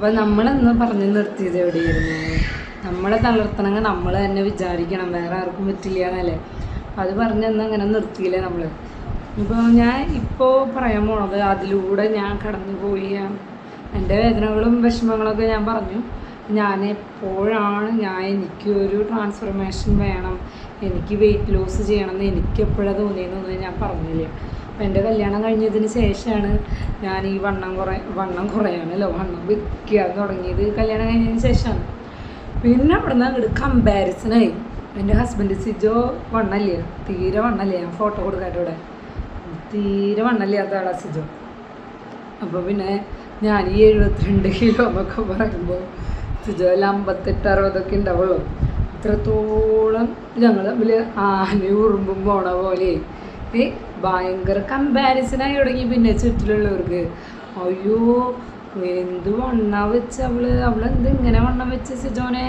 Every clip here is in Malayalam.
അപ്പോൾ നമ്മളെന്ന് പറഞ്ഞ് നിർത്തിയത് എവിടെയായിരുന്നു? നമ്മളെ തളർത്തണമെങ്കിൽ നമ്മൾ തന്നെ വിചാരിക്കണം, വേറെ ആർക്കും പറ്റില്ല എന്നല്ലേ. അത് പറഞ്ഞെന്ന് അങ്ങനെ നിർത്തിയില്ലേ നമ്മൾ. ഇപ്പോൾ ഞാൻ ഇപ്പോൾ പറയാൻ പോണത് അതിലൂടെ ഞാൻ കടന്നു പോയി എൻ്റെ വേദനകളും വിഷമങ്ങളൊക്കെ ഞാൻ പറഞ്ഞു. ഞാൻ എപ്പോഴാണ് എനിക്കൊരു ട്രാൻസ്ഫോർമേഷൻ വേണം, എനിക്ക് വെയിറ്റ് ലോസ് ചെയ്യണമെന്ന് എനിക്ക് എപ്പോഴാണ് തോന്നിയെന്നൊന്നും ഞാൻ പറഞ്ഞില്ല. അപ്പം എൻ്റെ കല്യാണം കഴിഞ്ഞതിന് ശേഷമാണ് ഞാൻ ഈ വണ്ണം കുറയാണല്ലോ, വണ്ണം വെക്കാൻ തുടങ്ങിയത് കല്യാണം കഴിഞ്ഞതിന് ശേഷമാണ്. പിന്നെ അവിടെ നിന്ന് അങ്ങോട്ട് കമ്പാരിസണായി. എൻ്റെ ഹസ്ബൻഡ് സിജോ വണ്ണല്ല, തീരെ വണ്ണല്ല. ഞാൻ ഫോട്ടോ കൊടുക്കാട്ടോടെ തീരെ വണ്ണല്ലാത്ത ആളാ സിജോ. അപ്പോൾ പിന്നെ ഞാൻ ഈ 72 കിലോ എന്നൊക്കെ പറയുമ്പോൾ സിജോ എല്ലാം 58-60 ഉണ്ടാവുള്ളൂ. അത്രത്തോളം ഞങ്ങൾ തമ്മിൽ ആനയും ഉറുമ്പും പോണ പോലെ ഭയങ്കര കമ്പാരിസണായി തുടങ്ങി. പിന്നെ ചുറ്റിലുള്ളവർക്ക് അയ്യോ എന്ത് വണ്ണം വെച്ച് അവളെന്ത് ഇങ്ങനെ വണ്ണം വെച്ച് സിജോനെ,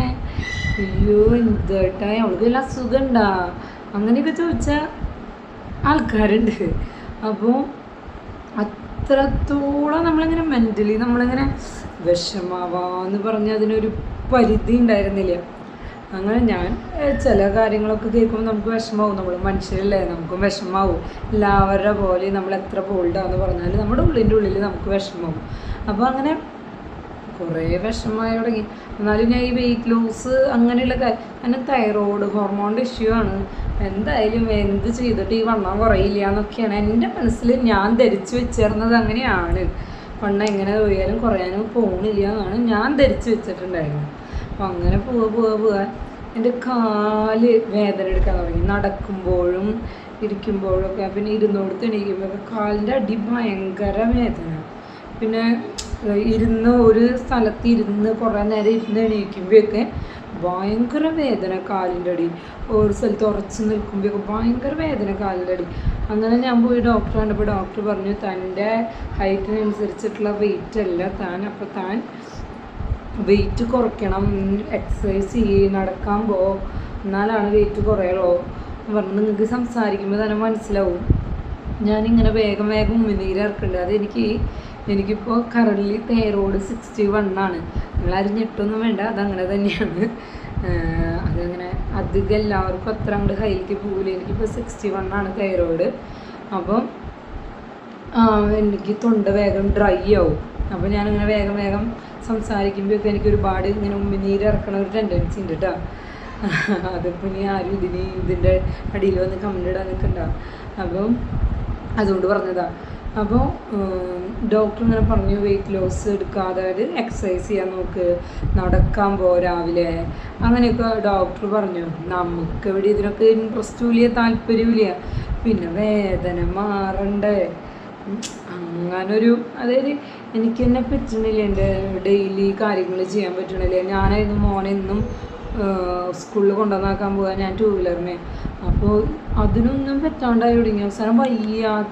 അയ്യോ എന്തായിട്ടായി, അവൾക്ക് വല്ല അസുഖം ഉണ്ടാ, അങ്ങനെയൊക്കെ ചോദിച്ച ആൾക്കാരുണ്ട്. അപ്പോൾ അത്രത്തോളം നമ്മളിങ്ങനെ മെൻ്റലി നമ്മളിങ്ങനെ വിഷമാവാന്ന് പറഞ്ഞാൽ അതിനൊരു പരിധി ഉണ്ടായിരുന്നില്ല. അങ്ങനെ ഞാൻ ചില കാര്യങ്ങളൊക്കെ കേൾക്കുമ്പോൾ നമുക്ക് വിഷമാവും. നമ്മൾ മനുഷ്യരല്ലേ, നമുക്കും വിഷമാവും. എല്ലാവരുടെ പോലെ നമ്മൾ എത്ര ബോൾഡാന്ന് പറഞ്ഞാൽ നമ്മുടെ ഉള്ളിൻ്റെ ഉള്ളിൽ നമുക്ക് വിഷമാവും. അപ്പോൾ അങ്ങനെ കുറേ വിഷമമായി തുടങ്ങി. എന്നാലും ഞാൻ ഈ വെയിറ്റ് ലോസ് അങ്ങനെയുള്ള കാരണം തൈറോയ്ഡ് ഹോർമോണിൻ്റെ ഇഷ്യൂ ആണ്, എന്തായാലും എന്ത് ചെയ്തിട്ട് ഈ വണ്ണം കുറയില്ല എന്നൊക്കെയാണ് എൻ്റെ മനസ്സിൽ ഞാൻ ധരിച്ചു വെച്ചിരുന്നത്. അങ്ങനെയാണ്, വണ്ണം എങ്ങനെ പോയാലും കുറയാനും പോണില്ല എന്നാണ് ഞാൻ ധരിച്ചു വെച്ചിട്ടുണ്ടായിരുന്നത്. അപ്പം അങ്ങനെ പോവുക എൻ്റെ കാല് വേദന എടുക്കാൻ തുടങ്ങി. നടക്കുമ്പോഴും ഇരിക്കുമ്പോഴും ഒക്കെ, പിന്നെ ഇരുന്നോടത്ത് എണീക്കുമ്പോഴൊക്കെ കാലിൻ്റെ അടി ഭയങ്കര വേദന. പിന്നെ ഒരു സ്ഥലത്ത് ഇരുന്ന് കുറേ നേരം ഇരുന്ന് എണീക്കുമ്പോഴൊക്കെ ഭയങ്കര വേദന കാലിൻ്റെ അടി. ഒരു സ്ഥലത്ത് ഉറച്ച് നിൽക്കുമ്പോഴൊക്കെ ഭയങ്കര വേദന കാലിൻ്റെ അടി. അങ്ങനെ ഞാൻ പോയി ഡോക്ടറെ കണ്ടപ്പോൾ ഡോക്ടർ പറഞ്ഞു തൻ്റെ ഹൈറ്റിനനുസരിച്ചിട്ടുള്ള വെയിറ്റ് അല്ല താൻ, അപ്പോൾ താൻ വെയിറ്റ് കുറയ്ക്കണം, എക്സസൈസ് നടക്കാൻ പോകും, എന്നാലാണ് വെയിറ്റ് കുറയുള്ളൂ പറഞ്ഞു. നിങ്ങൾക്ക് സംസാരിക്കുമ്പോൾ തന്നെ മനസ്സിലാവും ഞാനിങ്ങനെ വേഗം ഉമിനീരിറക്കുന്നുണ്ട്. എനിക്കിപ്പോൾ കറൻറ്റ്ലി തൈറോയ്ഡ് 61 ആണ്. നിങ്ങളാരും ഞെട്ടൊന്നും വേണ്ട, അതങ്ങനെ തന്നെയാണ്. അതങ്ങനെ അധികം എല്ലാവർക്കും അത്ര അങ്ങോട്ട് ഹൈലേക്ക് പോകില്ല. എനിക്കിപ്പോൾ 61 ആണ് തൈറോയ്ഡ്. അപ്പം എനിക്ക് തൊണ്ട വേഗം ഡ്രൈ ആവും. അപ്പോൾ ഞാനിങ്ങനെ വേഗം സംസാരിക്കുമ്പോഴൊക്കെ എനിക്ക് ഒരുപാട് ഇങ്ങനെ ഉമിനീരിറക്കണ ഒരു ടെൻഡൻസി ഉണ്ട് കേട്ടോ. അതിപ്പോൾ ഇനി ആരും ഇതിൻ്റെ അടിയിൽ വന്ന് കമൻ്റ് ഇടാൻ നിൽക്കണ്ടാവും. അപ്പം അതുകൊണ്ട് പറഞ്ഞതാണ്. അപ്പോൾ ഡോക്ടർ ഇങ്ങനെ പറഞ്ഞു വെയിറ്റ് ലോസ് എടുക്കാതെ, അതായത് എക്സസൈസ് ചെയ്യാൻ നോക്ക്, നടക്കാൻ പോ രാവിലെ, അങ്ങനെയൊക്കെ ഡോക്ടർ പറഞ്ഞു. നമുക്ക് ഇവിടെ ഇതിനൊക്കെ ഇൻട്രസ്റ്റും ഇല്ല, താല്പര്യമില്ല. പിന്നെ വേദന മാറണ്ടേ, അങ്ങനൊരു അതായത് എനിക്ക് തന്നെ പറ്റണില്ല, എൻ്റെ ഡെയിലി കാര്യങ്ങൾ ചെയ്യാൻ പറ്റണില്ല. ഞാനായിരുന്നു മോനെന്നും സ്കൂളിൽ കൊണ്ടുവന്നാക്കാൻ പോകാൻ, ഞാൻ 2 വീലറിനെ. അപ്പോൾ അതിനൊന്നും പറ്റാണ്ടായി തുടങ്ങി. അവസാനം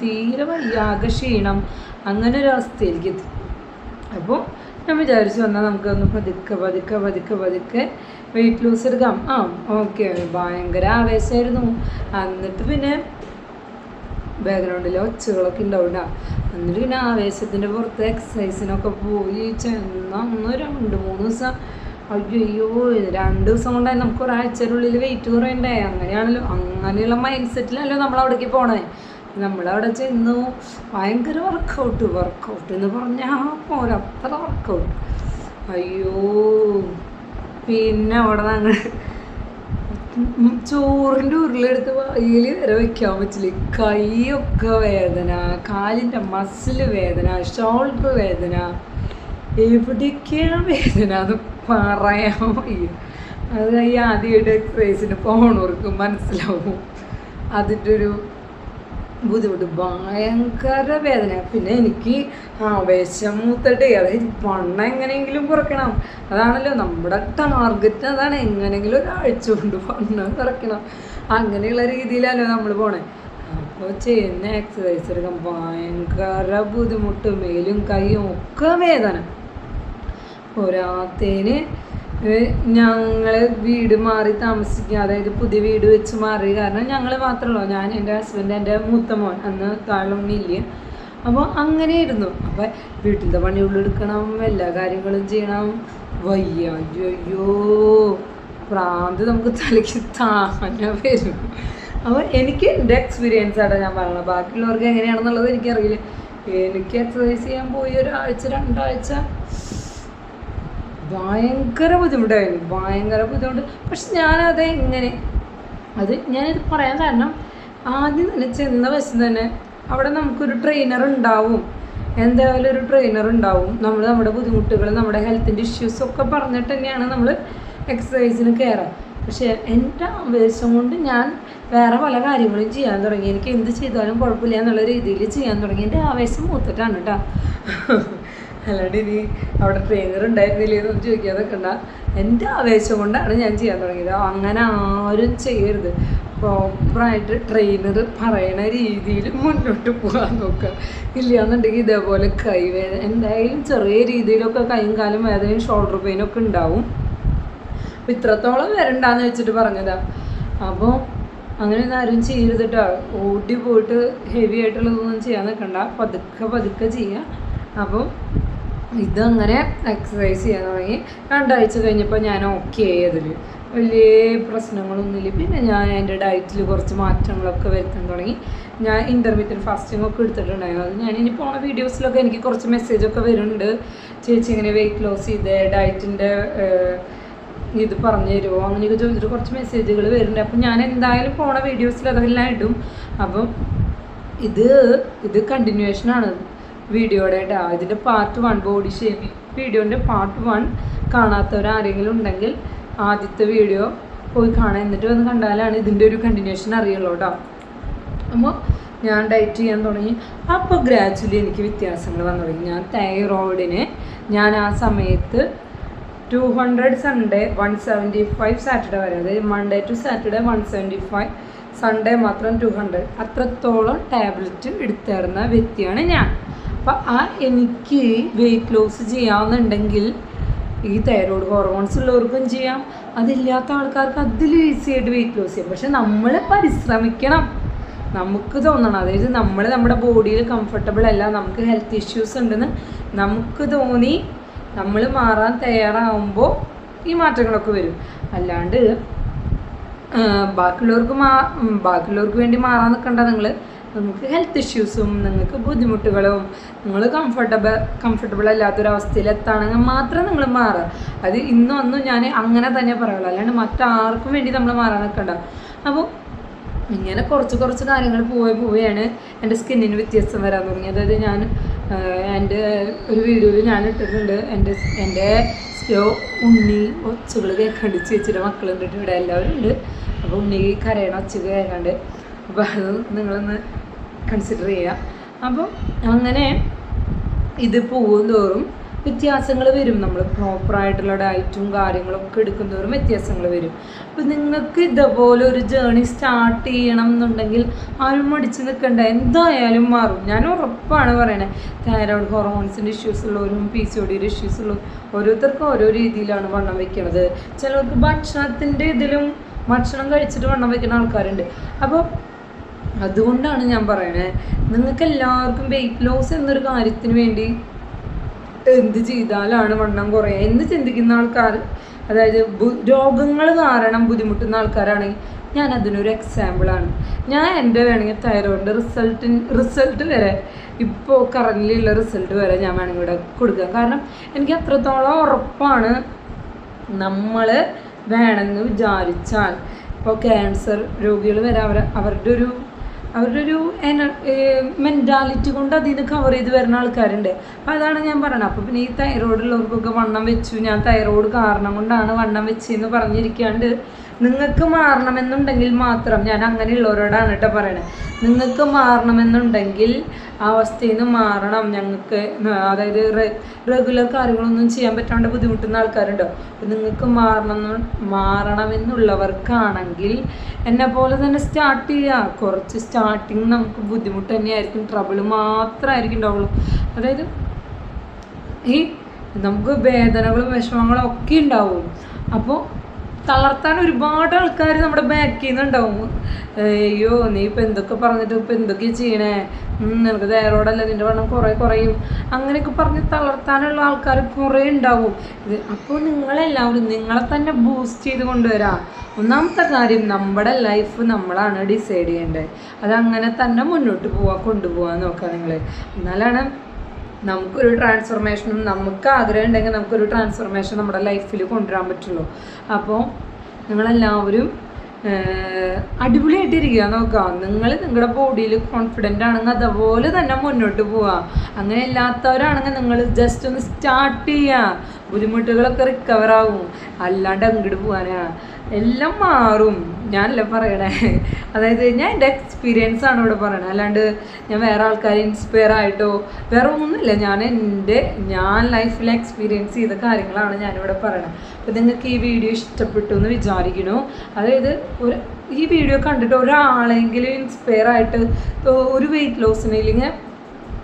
തീരെ വയ്യാകെ ക്ഷീണം, അങ്ങനെ ഒരു അവസ്ഥയിലേക്ക് എത്തി. അപ്പോൾ ഞാൻ വിചാരിച്ചു വന്നാൽ നമുക്കൊന്ന് പതുക്കെ വെയിറ്റ് ലോസ് എടുക്കാം. ഓക്കെ, ഭയങ്കര ആവേശമായിരുന്നു. എന്നിട്ട് പിന്നെ ബാക്ക്ഗ്രൗണ്ടിൽ ഒച്ചകളൊക്കെ ഉണ്ടാവില്ല. എന്നിട്ട് പിന്നെ ആവേശത്തിൻ്റെ പുറത്ത് എക്സസൈസിനൊക്കെ പോയി ചെന്ന് 2-3 ദിവസം, അയ്യോ 2 ദിവസം കൊണ്ടായി നമുക്ക് ഒരാഴ്ചയുടെ വെയിറ്റ് കുറയണ്ടേ. അങ്ങനെയുള്ള മൈൻഡ് സെറ്റിലല്ലോ നമ്മളവിടേക്ക് പോണേ. നമ്മളവിടെ ചെന്നു ഭയങ്കര വർക്കൗട്ട് എന്ന് പറഞ്ഞാൽ പോരാ, അത്ര വർക്കൗട്ട്. അയ്യോ, പിന്നെ അവിടെ ഞങ്ങൾ ചോറിൻ്റെ ഉരുളെടുത്ത് വായിൽ വരെ വയ്ക്കാൻ പറ്റില്ല. കൈയൊക്കെ വേദന, കാലിൻ്റെ മസിൽ വേദന, ഷോൾഡർ വേദന, എവിടെയൊക്കെയാണ് വേദന അത് പറയാൻ വയ്യ. അത് ഈ ആദ്യമായിട്ട് എക്സസൈസിന് പോണവർക്ക് മനസ്സിലാവും അതിൻ്റെ ഒരു ബുദ്ധിമുട്ട്. ഭയങ്കര വേദന. പിന്നെ എനിക്ക് ആവേശം മൂത്തട്ടെ, അതായത് വണ്ണം എങ്ങനെയെങ്കിലും കുറയ്ക്കണം, അതാണല്ലോ നമ്മുടെ ടാർഗറ്റ്. അതാണ് എങ്ങനെയെങ്കിലും ഒരാഴ്ച കൊണ്ട് വണ്ണം കുറയ്ക്കണം, അങ്ങനെയുള്ള രീതിയിലല്ലോ നമ്മൾ പോണേ. അപ്പോൾ ചെയ്യുന്ന എക്സസൈസ് എടുക്കാൻ ഭയങ്കര ബുദ്ധിമുട്ട്, മേലും കൈയും ഒക്കെ വേദന. പോരാത്തതിന് ഞങ്ങൾ വീട് മാറി താമസിക്കുക, അതായത് പുതിയ വീട് വെച്ച് മാറി. കാരണം ഞങ്ങൾ മാത്രമല്ലോ, ഞാൻ, എൻ്റെ ഹസ്ബൻഡ്, എൻ്റെ മൂത്ത മോൻ, അന്ന് താഴൊന്നില്ല. അപ്പോൾ അങ്ങനെയായിരുന്നു. അപ്പോൾ വീട്ടിലത്തെ പണികളെടുക്കണം, എല്ലാ കാര്യങ്ങളും ചെയ്യണം. വയ്യ, അയ്യോ പ്രാന്ത് നമുക്ക് തലയ്ക്ക് താനെ വരും. അപ്പോൾ എനിക്ക് എൻ്റെ എക്സ്പീരിയൻസ് ആയിട്ടാണ് ഞാൻ പറയുന്നത്. ബാക്കിയുള്ളവർക്ക് എങ്ങനെയാണെന്നുള്ളത് എനിക്കറിയില്ല. എനിക്ക് എക്സസൈസ് ചെയ്യാൻ പോയി ഒരാഴ്ച 2 ആഴ്ച ഭയങ്കര ബുദ്ധിമുട്ടായിരുന്നു, ഭയങ്കര ബുദ്ധിമുട്ട്. പക്ഷെ ഞാനത് എങ്ങനെ ഞാനിത് പറയാൻ കാരണം, ആദ്യം തന്നെ ചെന്ന വശം തന്നെ അവിടെ നമുക്കൊരു ട്രെയിനർ ഉണ്ടാവും, എന്തായാലും ഒരു ട്രെയിനർ ഉണ്ടാവും. നമ്മുടെ ബുദ്ധിമുട്ടുകൾ, നമ്മുടെ ഹെൽത്തിൻ്റെ ഇഷ്യൂസൊക്കെ പറഞ്ഞിട്ട് തന്നെയാണ് നമ്മൾ എക്സസൈസിന് കയറാം. പക്ഷേ എൻ്റെ ആവേശം കൊണ്ട് ഞാൻ വേറെ പല കാര്യങ്ങളും ചെയ്യാൻ തുടങ്ങി. എനിക്ക് എന്ത് ചെയ്താലും കുഴപ്പമില്ല എന്നുള്ള രീതിയിൽ ചെയ്യാൻ തുടങ്ങി. എൻ്റെ ആവേശം മൂത്തിട്ടാണ് കേട്ടോ. അല്ലാണ്ട് ഇനി അവിടെ ട്രെയിനർ ഉണ്ടായിരുന്നില്ലേ എന്നൊന്നും ചോദിക്കാതെ കണ്ട. എൻ്റെ ആവേശം കൊണ്ടാണ് ഞാൻ ചെയ്യാൻ തുടങ്ങിയത്. അങ്ങനെ ആരും ചെയ്യരുത്. പ്രോപ്പറായിട്ട് ട്രെയിനർ പറയണ രീതിയിൽ മുന്നോട്ട് പോകാൻ നോക്കുക. ഇല്ലയെന്നുണ്ടെങ്കിൽ ഇതേപോലെ കൈവേദന, എന്തായാലും ചെറിയ രീതിയിലൊക്കെ കൈയും കാലും വേദനയും ഷോൾഡർ പെയിനൊക്കെ ഉണ്ടാവും. അപ്പോൾ ഇത്രത്തോളം വരണ്ടാന്ന് വെച്ചിട്ട് പറഞ്ഞതാ. അപ്പോൾ അങ്ങനെയൊന്നും ആരും ചെയ്യരുത് കേട്ടോ. ഓടി പോയിട്ട് ഹെവി ആയിട്ടുള്ളതൊന്നും ചെയ്യാൻ നിൽക്കണ്ട, പതുക്കെ പതുക്കെ ചെയ്യുക. അപ്പോൾ ഇതങ്ങനെ എക്സസൈസ് ചെയ്യാൻ തുടങ്ങി. 2 ആഴ്ച കഴിഞ്ഞപ്പോൾ ഞാൻ ഓക്കെ ആയി. അതിൽ വലിയ പ്രശ്നങ്ങളൊന്നുമില്ല. പിന്നെ ഞാൻ എൻ്റെ ഡയറ്റിൽ കുറച്ച് മാറ്റങ്ങളൊക്കെ വരുത്താൻ തുടങ്ങി. ഞാൻ ഇൻ്റർമീഡിയറ്റ് ഫാസ്റ്റിംഗ് ഒക്കെ എടുത്തിട്ടുണ്ടായിരുന്നു. അത് ഞാൻ ഇനി പോണ വീഡിയോസിലൊക്കെ എനിക്ക് കുറച്ച് മെസ്സേജൊക്കെ വരുന്നുണ്ട്. ചേച്ചി ഇങ്ങനെ വെയിറ്റ് ലോസ് ചെയ്തേ, ഡയറ്റിൻ്റെ ഇത് പറഞ്ഞു തരുമോ അങ്ങനെയൊക്കെ ചോദിച്ചിട്ട് കുറച്ച് മെസ്സേജുകൾ വരുന്നുണ്ട്. അപ്പം ഞാൻ എന്തായാലും പോണ വീഡിയോസിൽ അതെല്ലാം ഇടും. അപ്പം ഇത് കണ്ടിന്യൂവേഷനാണ് വീഡിയോയുടെ. ഇതിൻ്റെ പാർട്ട് 1 ബോഡി ഷേപ്പിംഗ് വീഡിയോൻ്റെ പാർട്ട് 1 കാണാത്തവരാരെങ്കിലും ഉണ്ടെങ്കിൽ ആദ്യത്തെ വീഡിയോ പോയി കാണാൻ, എന്നിട്ട് വന്ന് കണ്ടാലാണ് ഇതിൻ്റെ ഒരു കണ്ടിന്യൂവേഷൻ അറിയുള്ളൂ കേട്ടോ. അപ്പോൾ ഞാൻ ഡയറ്റ് ചെയ്യാൻ തുടങ്ങി. അപ്പോൾ ഗ്രാജുവലി എനിക്ക് വ്യത്യാസങ്ങൾ വന്നു തുടങ്ങി. ഞാൻ തൈറോയിഡിന് ഞാൻ ആ സമയത്ത് 200 സൺഡേ 175 സാറ്റർഡേ വരെ, അതായത് മൺഡേ ടു സാറ്റർഡേ 175, സൺഡേ മാത്രം 200, അത്രത്തോളം ടാബ്ലറ്റ് എടുത്തിരുന്ന വ്യക്തിയാണ് ഞാൻ. അപ്പം എനിക്ക് വെയിറ്റ് ലോസ് ചെയ്യാമെന്നുണ്ടെങ്കിൽ ഈ തൈറോയ്ഡ് ഹോർമോൺസ് ഉള്ളവർക്കും ചെയ്യാം, അതില്ലാത്ത ആൾക്കാർക്ക് അതിൽ ഈസി ആയിട്ട് വെയിറ്റ് ലോസ് ചെയ്യാം. പക്ഷെ നമ്മൾ പരിശ്രമിക്കണം, നമുക്ക് തോന്നണം. അതായത് നമ്മുടെ ബോഡിയിൽ കംഫർട്ടബിൾ അല്ല, നമുക്ക് ഹെൽത്ത് ഇഷ്യൂസ് ഉണ്ടെന്ന് നമുക്ക് തോന്നി നമ്മൾ മാറാൻ തയ്യാറാവുമ്പോൾ ഈ മാറ്റങ്ങളൊക്കെ വരും. അല്ലാണ്ട് ബാക്കിയുള്ളവർക്ക് വേണ്ടി മാറാൻ നിൽക്കണ്ട. നിങ്ങൾക്ക് ഹെൽത്ത് ഇഷ്യൂസും നിങ്ങൾക്ക് ബുദ്ധിമുട്ടുകളും നിങ്ങൾ കംഫർട്ടബിൾ അല്ലാത്തൊരവസ്ഥയിലെത്താണെങ്കിൽ മാത്രം നിങ്ങൾ മാറുക. അത് ഇന്നും ഞാൻ അങ്ങനെ തന്നെ പറയുള്ളൂ, അല്ലാണ്ട് മറ്റാർക്കും വേണ്ടി നമ്മൾ മാറാൻ നിൽക്കണ്ട. അപ്പോൾ ഇങ്ങനെ കുറച്ച് കാര്യങ്ങൾ പോവുകയാണ് എൻ്റെ സ്കിന്നിന് വ്യത്യാസം വരാൻ തുടങ്ങി. അതായത് ഞാൻ എൻ്റെ ഒരു വീഡിയോയിൽ ഞാൻ ഇട്ടിട്ടുണ്ട്, എൻ്റെ ഉണ്ണി ഒച്ചകൾ കേൾക്കാണ്ട് ചേച്ചിയുടെ മക്കളുണ്ട് ഇവിടെ, എല്ലാവരും ഉണ്ട്. അപ്പോൾ ഉണ്ണി കരയണ ഒച്ചകൾ കേൾക്കാണ്ട്, അപ്പോൾ അത് നിങ്ങളൊന്ന് കൺസിഡർ ചെയ്യുക. അപ്പോൾ അങ്ങനെ ഇത് പോകും തോറും വ്യത്യാസങ്ങൾ വരും. നമ്മൾ പ്രോപ്പറായിട്ടുള്ള ഡയറ്റും കാര്യങ്ങളൊക്കെ എടുക്കുന്തോറും വ്യത്യാസങ്ങൾ വരും. അപ്പോൾ നിങ്ങൾക്ക് ഇതേപോലെ ഒരു ജേണി സ്റ്റാർട്ട് ചെയ്യണം എന്നുണ്ടെങ്കിൽ ആരും മടിച്ച് നിൽക്കണ്ട, എന്തായാലും മാറും. ഞാൻ ഉറപ്പാണ് പറയണേ. തൈറോയ്ഡ് ഹോർമോൺസിൻ്റെ ഇഷ്യൂസ് ഉള്ളവരും PCODയുടെ ഇഷ്യൂസ് ഉള്ളവരും ഓരോരുത്തർക്കും ഓരോ രീതിയിലാണ് വണ്ണം വെക്കണത്. ചിലർക്ക് ഭക്ഷണത്തിൻ്റെ ഇതിലും ഭക്ഷണം കഴിച്ചിട്ട് വണ്ണം വെക്കുന്ന ആൾക്കാരുണ്ട്. അപ്പോൾ അതുകൊണ്ടാണ് ഞാൻ പറയണേ, നിങ്ങൾക്ക് എല്ലാവർക്കും വെയിറ്റ് ലോസ് എന്നൊരു കാര്യത്തിന് വേണ്ടി എന്ത് ചെയ്താലാണ് വണ്ണം കുറയുക എന്ന് ചിന്തിക്കുന്ന ആൾക്കാർ, അതായത് രോഗങ്ങൾ കാരണം ബുദ്ധിമുട്ടുന്ന ആൾക്കാരാണെങ്കിൽ ഞാൻ അതിനൊരു എക്സാമ്പിളാണ്. ഞാൻ എൻ്റെ വേണമെങ്കിൽ തൈറോയിഡിൻ്റെ റിസൾട്ട് വരെ, ഇപ്പോൾ കറൻറ്റിലുള്ള റിസൾട്ട് വരെ ഞാൻ വേണമെങ്കിൽ ഇവിടെ കൊടുക്കാം. കാരണം എനിക്ക് അത്രത്തോളം ഉറപ്പാണ്. നമ്മൾ വേണമെന്ന് വിചാരിച്ചാൽ ഇപ്പോൾ ക്യാൻസർ രോഗികൾ വരെ അവരുടെ ഒരു മെൻറ്റാലിറ്റി കൊണ്ട് അതിന് കവർ ചെയ്ത് വരുന്ന ആൾക്കാരുണ്ട്. അപ്പോൾ അതാണ് ഞാൻ പറയണത്. അപ്പോൾ പിന്നെ ഈ തൈറോയ്ഡ് ഉള്ളവർക്കൊക്കെ വണ്ണം വെച്ചു, ഞാൻ തൈറോയ്ഡ് കാരണം കൊണ്ടാണ് വണ്ണം വെച്ചെന്ന് പറഞ്ഞിരിക്കാണ്ട് നിങ്ങൾക്ക് മാറണമെന്നുണ്ടെങ്കിൽ മാത്രം, ഞാൻ അങ്ങനെയുള്ളവരോടാണ് കേട്ടോ പറയണത്, നിങ്ങൾക്ക് മാറണമെന്നുണ്ടെങ്കിൽ ആ അവസ്ഥയിൽ നിന്ന് മാറണം. ഞങ്ങൾക്ക് അതായത് റെഗുലർ കാര്യങ്ങളൊന്നും ചെയ്യാൻ പറ്റാണ്ട് ബുദ്ധിമുട്ടുന്ന ആൾക്കാരുണ്ടോ, അപ്പം നിങ്ങൾക്ക് മാറണമെന്നുള്ളവർക്കാണെങ്കിൽ എന്നെ പോലെ തന്നെ സ്റ്റാർട്ട് ചെയ്യുക. കുറച്ച് സ്റ്റാർട്ടിങ് നമുക്ക് ബുദ്ധിമുട്ട് തന്നെയായിരിക്കും, ട്രബിൾ മാത്രമായിരിക്കും ഉണ്ടാവുള്ളൂ. അതായത് ഈ നമുക്ക് വേദനകളും വിഷമങ്ങളും ഒക്കെ ഉണ്ടാവും. അപ്പോൾ തളർത്താൻ ഒരുപാട് ആൾക്കാർ നമ്മുടെ ബാക്കിൽ നിന്ന് ഉണ്ടാവും. അയ്യോ നീ ഇപ്പം എന്തൊക്കെ പറഞ്ഞിട്ട് ഇപ്പം എന്തൊക്കെയാണ് ചെയ്യണേ, നിനക്ക് തയ്യാറോടല്ല, നിൻ്റെ വണ്ണം കുറേ കുറയും, അങ്ങനെയൊക്കെ പറഞ്ഞ് തളർത്താനുള്ള ആൾക്കാർ കുറേ ഉണ്ടാവും. അപ്പോൾ നിങ്ങളെല്ലാവരും നിങ്ങളെ തന്നെ ബൂസ്റ്റ് ചെയ്ത് കൊണ്ടുവരാം. ഒന്നാമത്തെ കാര്യം നമ്മുടെ ലൈഫ് നമ്മളാണ് ഡിസൈഡ് ചെയ്യേണ്ടത്. അതങ്ങനെ തന്നെ മുന്നോട്ട് കൊണ്ടുപോകാൻ നോക്കുക നിങ്ങൾ. എന്നാലാണ് നമുക്കൊരു ട്രാൻസ്ഫോർമേഷനും, നമുക്ക് ആഗ്രഹം ഉണ്ടെങ്കിൽ നമുക്കൊരു ട്രാൻസ്ഫോർമേഷൻ നമ്മുടെ ലൈഫിൽ കൊണ്ടുവരാൻ പറ്റുള്ളൂ. അപ്പോൾ നിങ്ങളെല്ലാവരും അടിപൊളിയായിട്ടിരിക്കുക നോക്കുക. നിങ്ങൾ നിങ്ങളുടെ ബോഡിയിൽ കോൺഫിഡൻ്റ് ആണെങ്കിൽ അതുപോലെ തന്നെ മുന്നോട്ട് പോവുക. അങ്ങനെ ഇല്ലാത്തവരാണെങ്കിൽ നിങ്ങൾ ജസ്റ്റ് ഒന്ന് സ്റ്റാർട്ട് ചെയ്യുക. ബുദ്ധിമുട്ടുകളൊക്കെ റിക്കവർ ആവും. അല്ലാണ്ട് അങ്ങോട്ട് പോകാനാ എല്ലാം മാറും. ഞാനല്ല പറയണേ, അതായത് ഞാൻ എൻ്റെ എക്സ്പീരിയൻസ് ആണ് ഇവിടെ പറയണത്. അല്ലാണ്ട് ഞാൻ വേറെ ആൾക്കാരെ ഇൻസ്പയർ ആയിട്ടോ വേറെ ഒന്നുമില്ല. ഞാൻ ലൈഫിൽ എക്സ്പീരിയൻസ് ചെയ്ത കാര്യങ്ങളാണ് ഞാനിവിടെ പറയണത്. അപ്പോൾ നിങ്ങൾക്ക് ഈ വീഡിയോ ഇഷ്ടപ്പെട്ടു എന്ന് വിചാരിക്കുന്നു. അതായത് ഈ വീഡിയോ കണ്ടിട്ട് ഒരാളെങ്കിലും ഇൻസ്പയർ ആയിട്ട് ഒരു വെയിറ്റ് ലോസിന് ഇല്ലെങ്കിൽ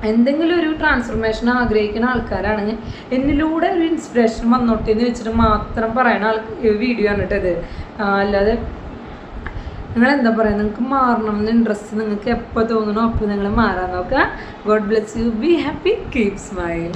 എന്തെങ്കിലും ഒരു ട്രാൻസ്ഫോർമേഷൻ ആഗ്രഹിക്കുന്ന ആൾക്കാരാണെങ്കിൽ എന്നിലൂടെ ഒരു ഇൻസ്പിറേഷൻ വന്നോട്ടെ എന്ന് വെച്ചിട്ട് മാത്രം പറയുന്ന വീഡിയോ ആണ് കേട്ടത്. അല്ലാതെ നിങ്ങളെന്താ പറയുക, നിങ്ങൾക്ക് മാറണം എന്ന് ഇൻട്രസ്റ്റ് നിങ്ങൾക്ക് എപ്പോൾ തോന്നണോ അപ്പോൾ നിങ്ങൾ മാറാൻ നോക്കുക. God bless you, be happy, keep smile.